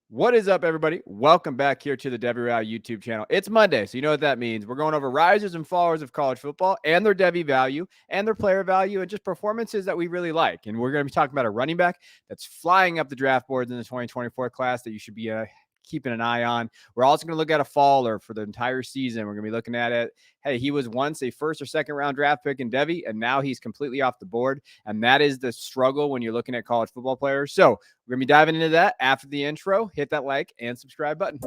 What is up, everybody? Welcome back here to the Devy Royale YouTube channel. It's Monday, so you know what that means. We're going over risers and fallers of college football and their Devy value and their player value and just performances that we really like. And we're going to be talking about a running back that's flying up the draft boards in the 2024 class that you should be keeping an eye on. We're also going to look at a faller for the entire season. We're going to be looking at it. Hey, he was once a first or second round draft pick in Devy, and now he's completely off the board. And that is the struggle when you're looking at college football players. So we're going to be diving into that after the intro. Hit that like and subscribe button.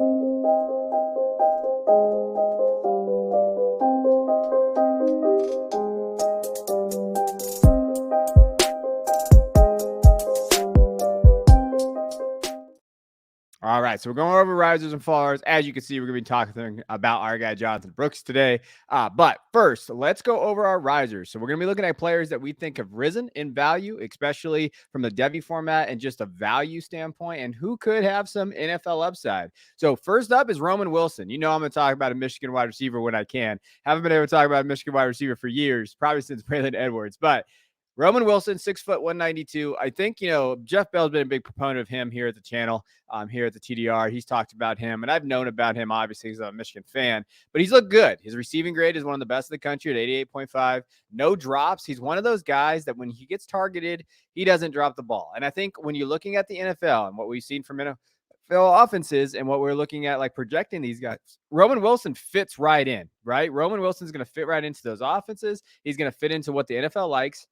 All right, so we're going over risers and fallers. As you can see, we're going to be talking about our guy Jonathan Brooks today. But first, let's go over our risers. So we're going to be looking at players that we think have risen in value, especially from the Devy format and just a value standpoint, and who could have some NFL upside. So first up is Roman Wilson. You know I'm going to talk about a Michigan wide receiver when I can. Haven't been able to talk about a Michigan wide receiver for years, probably since Braylon Edwards, but Roman Wilson, 6', 192. I think, Jeff Bell's been a big proponent of him here at the channel, here at the TDR. He's talked about him, and I've known about him, obviously, he's a Michigan fan, but he's looked good. His receiving grade is one of the best in the country at 88.5. No drops. He's one of those guys that when he gets targeted, he doesn't drop the ball. And I think when you're looking at the NFL and what we've seen from NFL offenses and what we're looking at, like projecting these guys, Roman Wilson fits right in, right? Roman Wilson's going to fit right into those offenses. He's going to fit into what the NFL likes.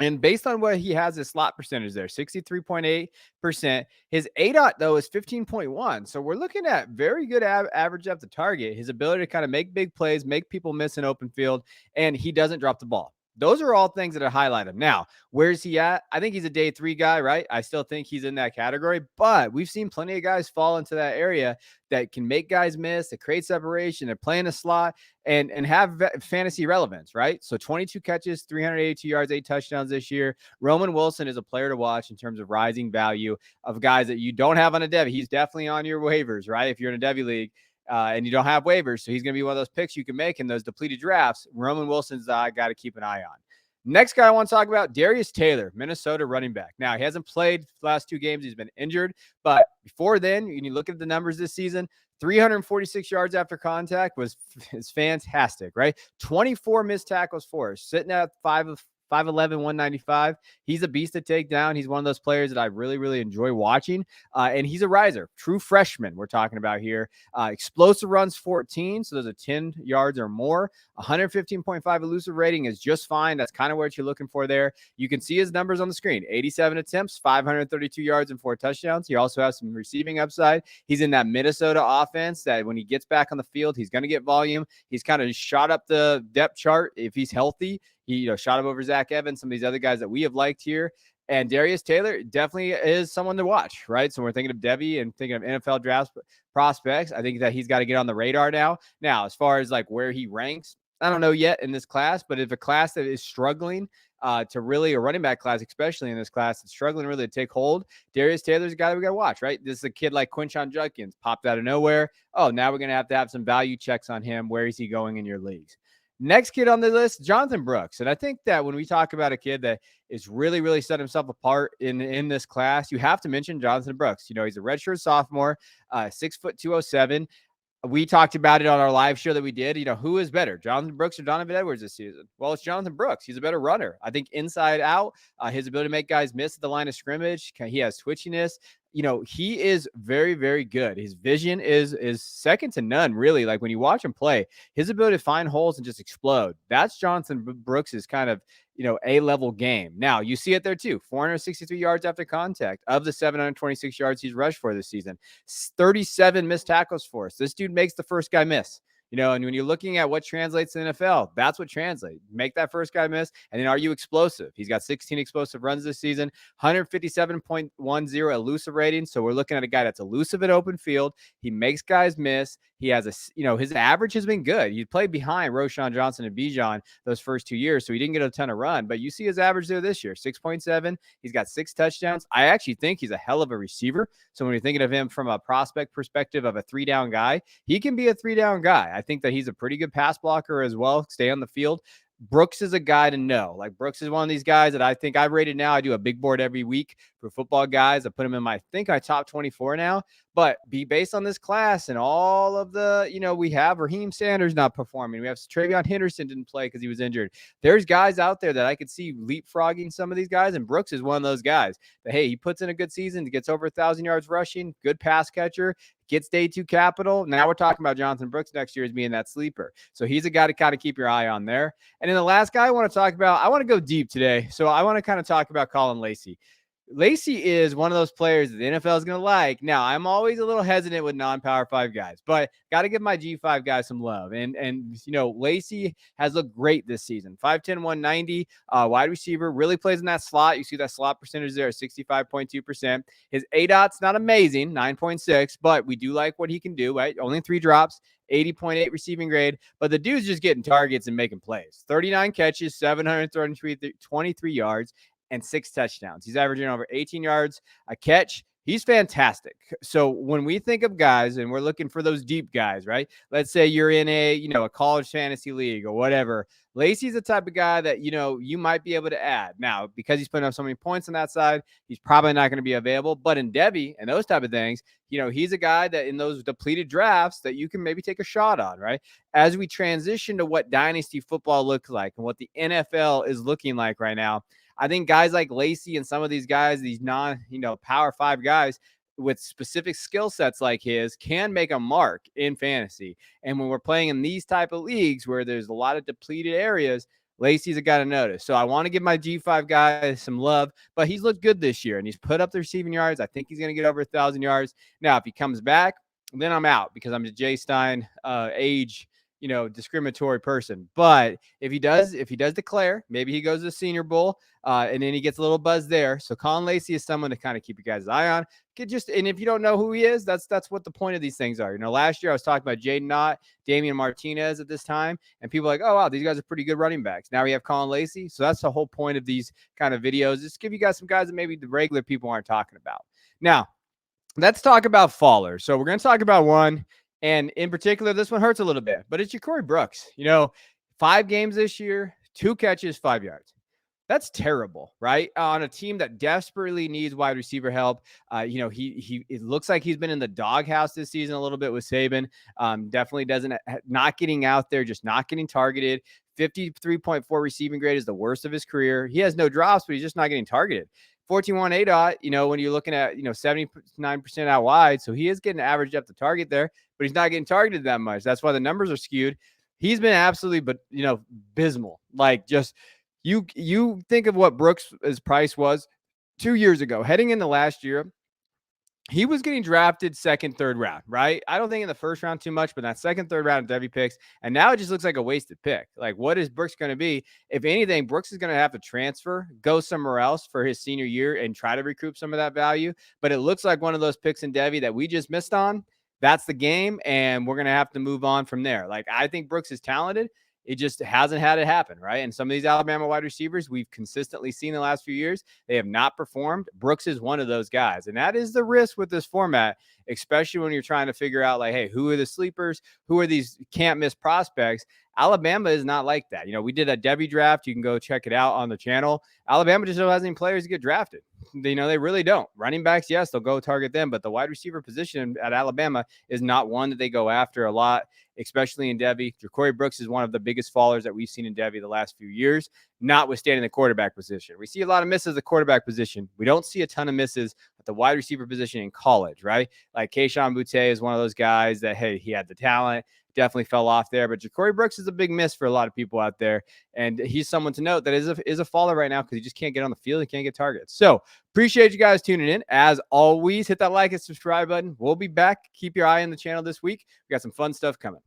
And based on what he has, his slot percentage there, 63.8%. His ADOT, though, is 15.1. So we're looking at very good average depth of target. His ability to kind of make big plays, make people miss an open field, and he doesn't drop the ball. Those are all things that are highlighted. Now, where's he at? I think he's a day 3 guy, right? I still think he's in that category, but we've seen plenty of guys fall into that area that can make guys miss, that create separation, that play in a slot and have fantasy relevance, right? So 22 catches, 382 yards, 8 touchdowns this year. Roman Wilson is a player to watch in terms of rising value of guys that you don't have on a Devy. He's definitely on your waivers, right? If you're in a Devy league, and you don't have waivers. So he's going to be one of those picks you can make in those depleted drafts. Roman Wilson's got to keep an eye on. Next guy I want to talk about, Darius Taylor, Minnesota running back. Now, he hasn't played the last 2 games. He's been injured. But before then, when you look at the numbers this season, 346 yards after contact is fantastic, right? 24 missed tackles for us, sitting at 5'11", 195. He's a beast to take down. He's one of those players that I really, really enjoy watching. And he's a riser, true freshman we're talking about here. Explosive runs, 14. So those are 10 yards or more. 115.5 elusive rating is just fine. That's kind of what you're looking for there. You can see his numbers on the screen. 87 attempts, 532 yards, and 4 touchdowns. He also has some receiving upside. He's in that Minnesota offense that when he gets back on the field, he's going to get volume. He's kind of shot up the depth chart if he's healthy. He, shot up over Zach Evans, some of these other guys that we have liked here. And Darius Taylor definitely is someone to watch, right? So we're thinking of Devy and thinking of NFL draft prospects. I think that he's got to get on the radar now. Now, as far as like where he ranks, I don't know yet in this class, but if a class that is struggling to really, a running back class, especially in this class, that's struggling really to take hold, Darius Taylor's a guy that we got to watch, right? This is a kid like Quinshon Judkins, popped out of nowhere. Oh, now we're going to have some value checks on him. Where is he going in your leagues? Next kid on the list, Jonathan Brooks. And I think that when we talk about a kid that is really, really set himself apart in this class, you have to mention Jonathan Brooks. He's a redshirt sophomore, 6', 207. We talked about it on our live show that we did. Who is better, Jonathan Brooks or Donovan Edwards this season? Well, it's Jonathan Brooks. He's a better runner. I think inside out, his ability to make guys miss at the line of scrimmage. He has twitchiness. He is very, very good. His vision is second to none, really. Like when you watch him play, his ability to find holes and just explode. That's Jonathan Brooks's kind of, A-level game. Now, you see it there too. 463 yards after contact of the 726 yards he's rushed for this season. 37 missed tackles for us. This dude makes the first guy miss. And when you're looking at what translates to the NFL, that's what translates. Make that first guy miss, and then are you explosive? He's got 16 explosive runs this season, 157.10 elusive rating. So we're looking at a guy that's elusive at open field. He makes guys miss. He has his average has been good. He played behind Roschon Johnson and Bijan those first 2 years, so he didn't get a ton of run. But you see his average there this year, 6.7. He's got 6 touchdowns. I actually think he's a hell of a receiver. So when you're thinking of him from a prospect perspective of a 3-down guy, he can be a 3-down guy. I think that he's a pretty good pass blocker as well. Stay on the field. Brooks is a guy to know. Like Brooks is one of these guys that I think I've rated now. I do a big board every week Pro Football guys. I put him in I think my top 24 now. But based on this class and all of the, we have Raheem Sanders not performing. We have Travion Henderson didn't play because he was injured. There's guys out there that I could see leapfrogging some of these guys, and Brooks is one of those guys. But hey, he puts in a good season, gets over 1,000 yards rushing, good pass catcher, gets day 2 capital. Now we're talking about Jonathan Brooks next year as being that sleeper. So he's a guy to kind of keep your eye on there. And then the last guy I want to talk about, I want to go deep today. So I want to kind of talk about Colin Lacey. Lacey is one of those players that the NFL is going to like. Now, I'm always a little hesitant with non-Power 5 guys, but got to give my G5 guys some love. And Lacey has looked great this season. 5'10", 190, wide receiver, really plays in that slot. You see that slot percentage there, 65.2%. His ADOT's not amazing, 9.6, but we do like what he can do, right? Only 3 drops. 80.8 receiving grade, but the dude's just getting targets and making plays. 39 catches, 723 yards, and 6 touchdowns. He's averaging over 18 yards a catch. He's fantastic. So when we think of guys and we're looking for those deep guys, right? Let's say you're in a college fantasy league or whatever. Lacey's the type of guy that, you might be able to add. Now, because he's putting up so many points on that side, he's probably not going to be available. But in Devy and those type of things, he's a guy that in those depleted drafts that you can maybe take a shot on, right? As we transition to what dynasty football looks like and what the NFL is looking like right now, I think guys like Lacey and some of these guys, these Power 5 guys with specific skill sets like his can make a mark in fantasy. And when we're playing in these type of leagues where there's a lot of depleted areas, Lacey's a guy to notice. So I want to give my G5 guy some love, but he's looked good this year and he's put up the receiving yards. I think he's going to get over 1,000 yards. Now, if he comes back, then I'm out because I'm a Jay Stein age discriminatory person. But if he does declare, maybe he goes to the Senior Bowl, and then he gets a little buzz there. So Colin Lacey is someone to kind of keep you guys' eye on. And if you don't know who he is, that's what the point of these things are. Last year I was talking about Jaden Knott, Damian Martinez at this time, and people are like, oh wow, these guys are pretty good running backs. Now we have Colin Lacey. So that's the whole point of these kind of videos. Just give you guys some guys that maybe the regular people aren't talking about. Now, let's talk about fallers. So we're going to talk about one. And in particular, this one hurts a little bit, but it's Ja'Cory Brooks. 5 games this year, 2 catches, 5 yards. That's terrible, right? On a team that desperately needs wide receiver help. It looks like he's been in the doghouse this season a little bit with Saban. Definitely not getting out there, just not getting targeted. 53.4 receiving grade is the worst of his career. He has no drops, but he's just not getting targeted. 14.1 ADOT, when you're looking at, 79% out wide. So he is getting average up the target there, but he's not getting targeted that much. That's why the numbers are skewed. He's been absolutely, abysmal. Like just you think of what Brooks' price was 2 years ago, heading into last year. He was getting drafted 2nd, 3rd round, right? I don't think in the 1st round too much, but that 2nd, 3rd round Devy picks. And now it just looks like a wasted pick. Like, what is Brooks going to be? If anything, Brooks is going to have to transfer, go somewhere else for his senior year and try to recoup some of that value. But it looks like one of those picks in Devy that we just missed on. That's the game. And we're going to have to move on from there. Like, I think Brooks is talented. It just hasn't had it happen, right? And some of these Alabama wide receivers we've consistently seen the last few years, they have not performed. Brooks is one of those guys. And that is the risk with this format, especially when you're trying to figure out, like, hey, who are the sleepers? Who are these can't miss prospects? Alabama is not like that. We did a Devy draft. You can go check it out on the channel. Alabama just doesn't have any players to get drafted. They really don't. Running backs, yes, they'll go target them, but the wide receiver position at Alabama is not one that they go after a lot, especially in Devy. Ja'Cory Brooks is one of the biggest fallers that we've seen in Devy the last few years, notwithstanding the quarterback position. We see a lot of misses at the quarterback position. We don't see a ton of misses at the wide receiver position in college, right? Like Kayshon Boutte is one of those guys that, hey, he had the talent, definitely fell off there. But Ja'Cory Brooks is a big miss for a lot of people out there. And he's someone to note that is a faller right now because he just can't get on the field. He can't get targets. So appreciate you guys tuning in. As always, hit that like and subscribe button. We'll be back. Keep your eye on the channel this week. We got some fun stuff coming.